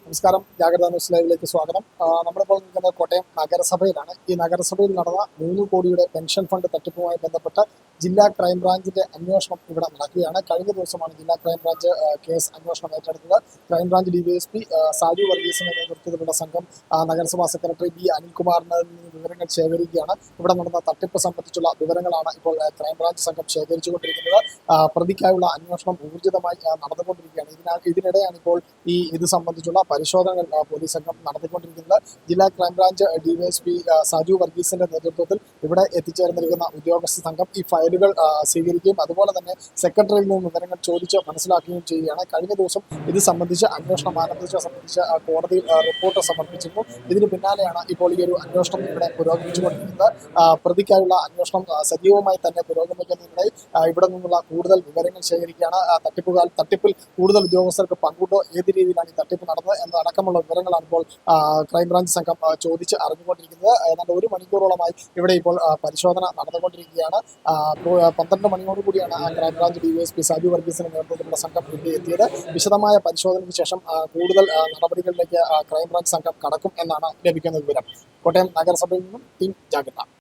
നമസ്കാരം. ജാഗ്രത ന്യൂസ് ലൈവിലേക്ക് സ്വാഗതം. നമ്മളിപ്പോൾ നിൽക്കുന്നത് കോട്ടയം നഗരസഭയിലാണ്. ഈ നഗരസഭയിൽ നടന്ന 3 കോടിയുടെ പെൻഷൻ ഫണ്ട് തട്ടിപ്പുമായി ബന്ധപ്പെട്ട് ജില്ലാ ക്രൈംബ്രാഞ്ചിന്റെ അന്വേഷണം ഇവിടെ നടക്കുകയാണ്. കഴിഞ്ഞ ദിവസമാണ് ജില്ലാ ക്രൈംബ്രാഞ്ച് കേസ് അന്വേഷണം ഏറ്റെടുത്തത്. ക്രൈംബ്രാഞ്ച് ഡിവൈഎസ്പി സാജു വർഗീസിന്റെ നേതൃത്വത്തിലുള്ള സംഘം നഗരസഭാ സെക്രട്ടറി ബി അനിൽകുമാറിന് നിന്ന് വിവരങ്ങൾ ശേഖരിക്കുകയാണ്. ഇവിടെ നടന്ന തട്ടിപ്പ് സംബന്ധിച്ചുള്ള വിവരങ്ങളാണ് ഇപ്പോൾ ക്രൈംബ്രാഞ്ച് സംഘം ശേഖരിച്ചുകൊണ്ടിരിക്കുന്നത്. പ്രതിക്കായുള്ള അന്വേഷണം ഊർജിതമായി നടന്നുകൊണ്ടിരിക്കുകയാണ്. ഇതിനിടെയാണ് ഇപ്പോൾ ഇത് സംബന്ധിച്ചുള്ള പരിശോധനകൾ പോലീസ് സംഘം നടത്തിക്കൊണ്ടിരിക്കുന്നത്. ജില്ലാ ക്രൈംബ്രാഞ്ച് ഡിവൈഎസ്പി സാജു വർഗീസിന്റെ നേതൃത്വത്തിൽ ഇവിടെ എത്തിച്ചേർന്നിരിക്കുന്ന ഉദ്യോഗസ്ഥ സംഘം ഈ ഫയലുകൾ സ്വീകരിക്കുകയും അതുപോലെ തന്നെ സെക്രട്ടറിയിൽ നിന്ന് വിവരങ്ങൾ ചോദിച്ച് മനസ്സിലാക്കുകയും ചെയ്യുകയാണ്. കഴിഞ്ഞ ദിവസം ഇത് സംബന്ധിച്ച് അന്വേഷണം സംബന്ധിച്ച് കോടതിയിൽ റിപ്പോർട്ട് സമർപ്പിച്ചിരുന്നു. ഇതിന് പിന്നാലെയാണ് ഇപ്പോൾ ഈ ഒരു അന്വേഷണം ഇവിടെ പുരോഗമിച്ചുകൊണ്ടിരിക്കുന്നത്. പ്രതിക്കായുള്ള അന്വേഷണം സജീവമായി തന്നെ പുരോഗമിക്കുന്നതിനിടെ ഇവിടെ നിന്നുള്ള കൂടുതൽ വിവരങ്ങൾ ശേഖരിക്കുകയാണ്. തട്ടിപ്പിൽ കൂടുതൽ ഉദ്യോഗസ്ഥർക്ക് പങ്കുണ്ടോ, ഏത് രീതിയിലാണ് ഈ തട്ടിപ്പ് നടന്നത് എന്നതടക്കമുള്ള വിവരങ്ങളാണ് ഇപ്പോൾ ക്രൈംബ്രാഞ്ച് സംഘം ചോദിച്ച് അറിഞ്ഞുകൊണ്ടിരിക്കുന്നത്. ഏതാണ്ട് 1 മണിക്കൂറോളമായി ഇവിടെ ഇപ്പോൾ പരിശോധന നടന്നുകൊണ്ടിരിക്കുകയാണ്. 12 മണിയോട് കൂടിയാണ് ക്രൈംബ്രാഞ്ച് ഡിവൈഎസ്പി സാജു വർഗീസിന്റെ നേതൃത്വത്തിലുള്ള സംഘം ഇവിടെ എത്തിയത്. വിശദമായ പരിശോധനയ്ക്ക് ശേഷം കൂടുതൽ നടപടികളിലേക്ക് ക്രൈംബ്രാഞ്ച് സംഘം കടക്കും എന്നാണ് ലഭിക്കുന്ന വിവരം. കോട്ടയം നഗരസഭയിൽ നിന്നും ടീം ജാഗ്രത.